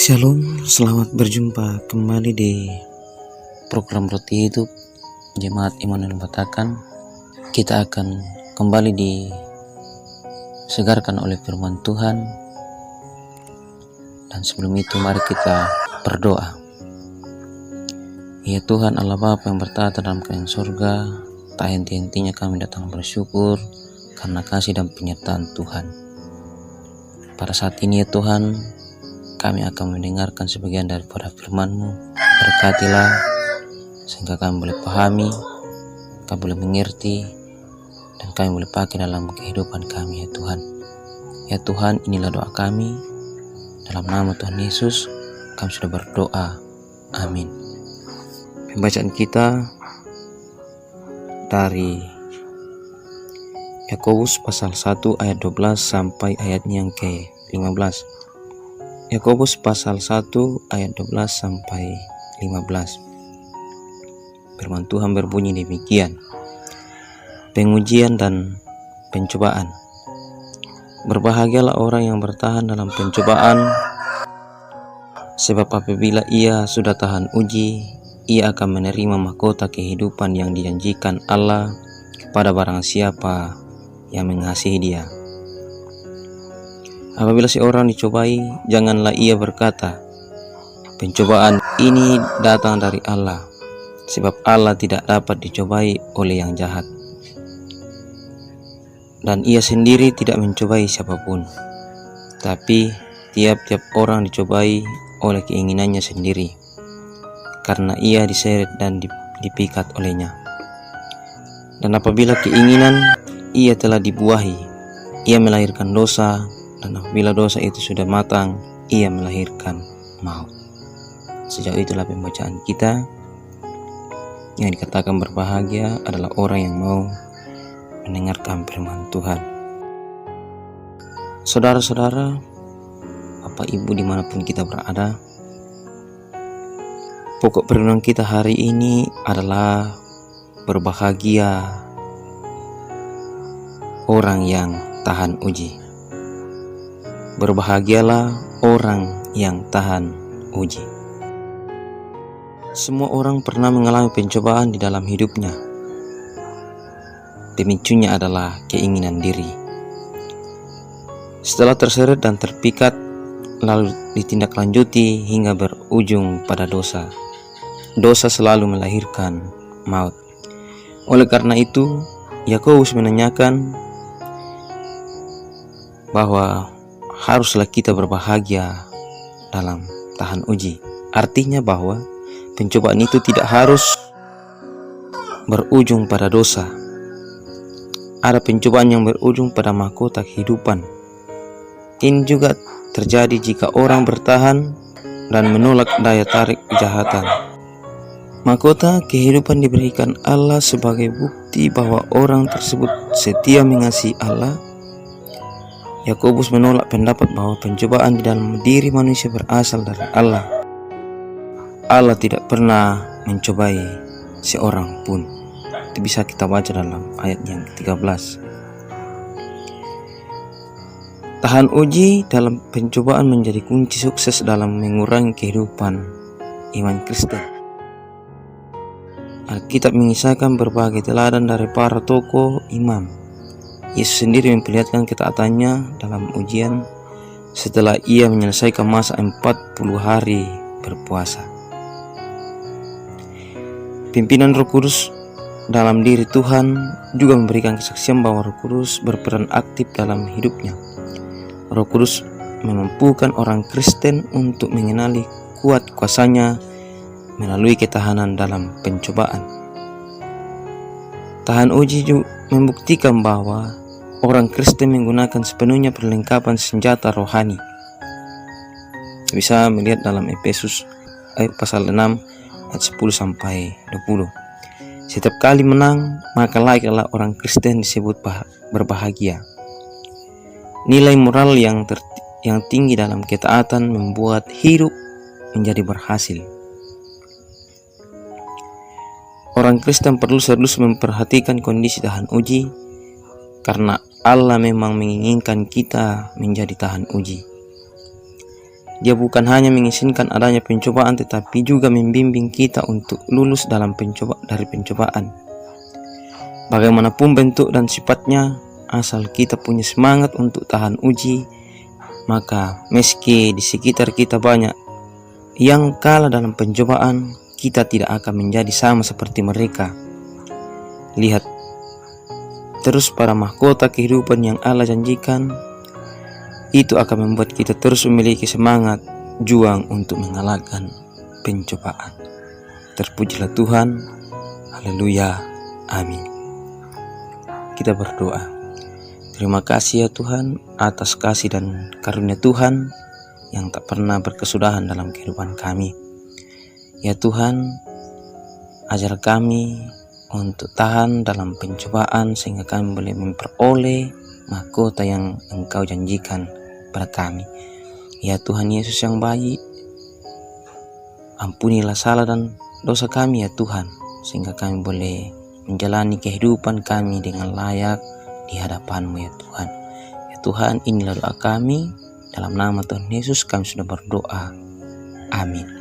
Shalom, selamat berjumpa kembali di program Roti Hidup Jemaat Immanuel Batakan. Kita akan kembali disegarkan oleh firman Tuhan. Dan sebelum itu mari kita berdoa. Ya Tuhan Allah Bapa yang bertata dalam kerajaan surga, tak henti-hentinya kami datang bersyukur karena kasih dan penyertaan Tuhan. Pada saat ini ya Tuhan, kami akan mendengarkan sebagian daripada firman-Mu. Berkatilah sehingga kami boleh pahami, kami boleh mengerti, dan kami boleh pakai dalam kehidupan kami ya Tuhan. Ya Tuhan, inilah doa kami. Dalam nama Tuhan Yesus kami sudah berdoa. Amin. Pembacaan kita dari Yakobus pasal 1 ayat 12 sampai ayatnya yang ke-15. Yakobus pasal 1 ayat 12 sampai 15. Firman Tuhan berbunyi demikian. Pengujian dan pencobaan. Berbahagialah orang yang bertahan dalam pencobaan, sebab apabila ia sudah tahan uji, ia akan menerima mahkota kehidupan yang dijanjikan Allah kepada barang siapa yang mengasihi Dia. Apabila seorang dicobai, janganlah ia berkata, pencobaan ini datang dari Allah, sebab Allah tidak dapat dicobai oleh yang jahat. Dan ia sendiri tidak mencobai siapapun, tapi tiap-tiap orang dicobai oleh keinginannya sendiri, karena ia diseret dan dipikat olehnya. Dan apabila keinginan ia telah dibuahi, ia melahirkan dosa, dan apabila dosa itu sudah matang, ia melahirkan maut. Sejauh itulah pembacaan kita. Yang dikatakan berbahagia adalah orang yang mau mendengarkan firman Tuhan. Saudara-saudara, Bapak Ibu dimanapun kita berada, pokok perenungan kita hari ini adalah berbahagia orang yang tahan uji. Berbahagialah orang yang tahan uji. Semua orang pernah mengalami pencobaan di dalam hidupnya. Pemicunya adalah keinginan diri. Setelah terseret dan terpikat, lalu ditindaklanjuti hingga berujung pada dosa. Dosa selalu melahirkan maut. Oleh karena itu, Yakobus menanyakan bahwa haruslah kita berbahagia dalam tahan uji. Artinya bahwa pencobaan itu tidak harus berujung pada dosa. Ada pencobaan yang berujung pada mahkota kehidupan. Ini juga terjadi jika orang bertahan dan menolak daya tarik kejahatan. Mahkota kehidupan diberikan Allah sebagai bukti bahwa orang tersebut setia mengasihi Allah. Yakobus menolak pendapat bahwa pencobaan di dalam diri manusia berasal dari Allah. Allah tidak pernah mencobai seorang pun. Itu bisa kita baca dalam ayat yang ke-13. Tahan uji dalam pencobaan menjadi kunci sukses dalam mengurangi kehidupan iman Kristen. Alkitab mengisahkan berbagai teladan dari para tokoh imam. Yesus sendiri memperlihatkan ketaatannya dalam ujian setelah ia menyelesaikan masa 40 hari berpuasa. Pimpinan Roh Kudus dalam diri Tuhan juga memberikan kesaksian bahwa Roh Kudus berperan aktif dalam hidupnya. Roh Kudus memampukan orang Kristen untuk mengenali kuat kuasanya melalui ketahanan dalam pencobaan. Tahan uji juga membuktikan bahwa orang Kristen menggunakan sepenuhnya perlengkapan senjata rohani. Bisa melihat dalam Efesus pasal 6 ayat 10 sampai 20. Setiap kali menang, maka layaklah orang Kristen disebut berbahagia. Nilai moral yang tinggi dalam ketaatan membuat hidup menjadi berhasil. Orang Kristen perlu selalu memperhatikan kondisi tahan uji, karena Allah memang menginginkan kita menjadi tahan uji. Dia bukan hanya mengizinkan adanya pencobaan, tetapi juga membimbing kita untuk lulus dari pencobaan. Bagaimanapun bentuk dan sifatnya, asal kita punya semangat untuk tahan uji, maka meski di sekitar kita banyak yang kalah dalam pencobaan, kita tidak akan menjadi sama seperti mereka. Lihat terus para mahkota kehidupan yang Allah janjikan. Itu akan membuat kita terus memiliki semangat juang untuk mengalahkan pencobaan. Terpujilah Tuhan. Haleluya. Amin. Kita berdoa. Terima kasih ya Tuhan atas kasih dan karunia Tuhan yang tak pernah berkesudahan dalam kehidupan kami. Ya Tuhan, ajar kami untuk tahan dalam pencobaan sehingga kami boleh memperoleh mahkota yang Engkau janjikan pada kami. Ya Tuhan Yesus yang baik, ampunilah salah dan dosa kami ya Tuhan, sehingga kami boleh menjalani kehidupan kami dengan layak di hadapan-Mu ya Tuhan. Ya Tuhan, inilah doa kami, dalam nama Tuhan Yesus kami sudah berdoa. Amin.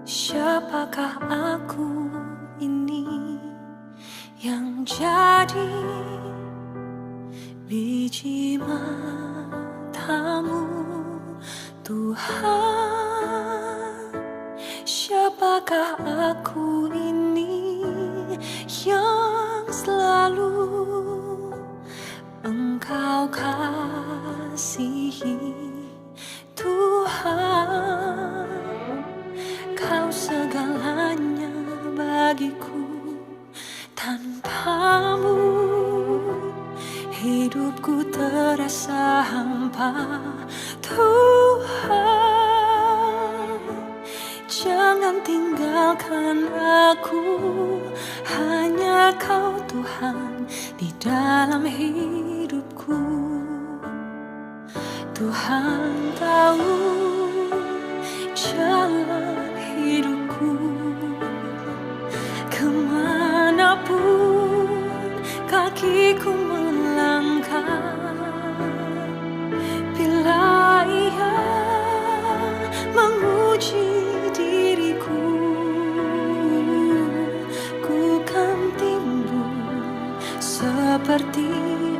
Siapakah aku ini yang jadi biji matamu, Tuhan? Siapakah aku ini yang selalu Engkau kasihi, Tuhan? Kau segalanya bagiku, tanpamu hidupku terasa hampa. Tuhan, jangan tinggalkan aku, hanya Kau Tuhan di dalam hidupku. Tuhan tahu jalan hidupku, kemanapun kakiku melangkah. Bila Ia menguji diriku, ku kan timbul seperti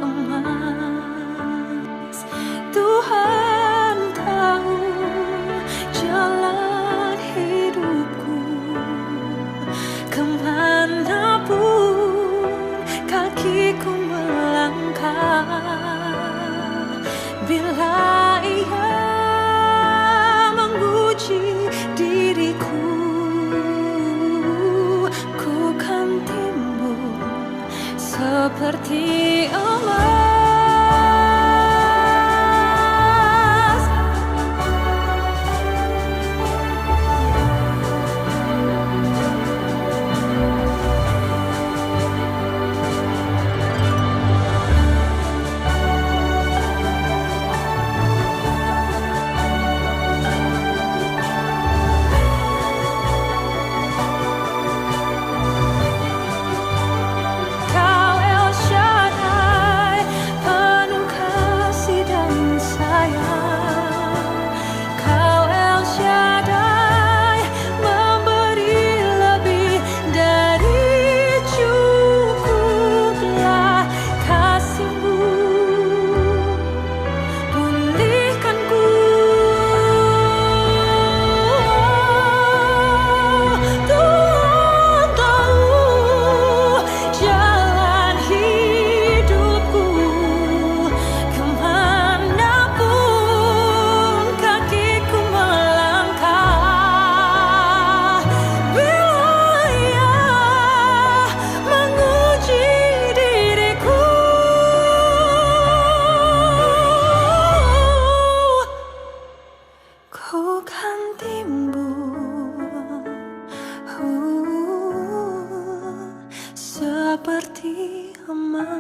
emas. Tuhan tahu jalan hidupku, kemanapun kakiku melangkah. Bila Ia menguji diriku, ku kan timbul seperti emas. Kau El Shaddai, seperti emas.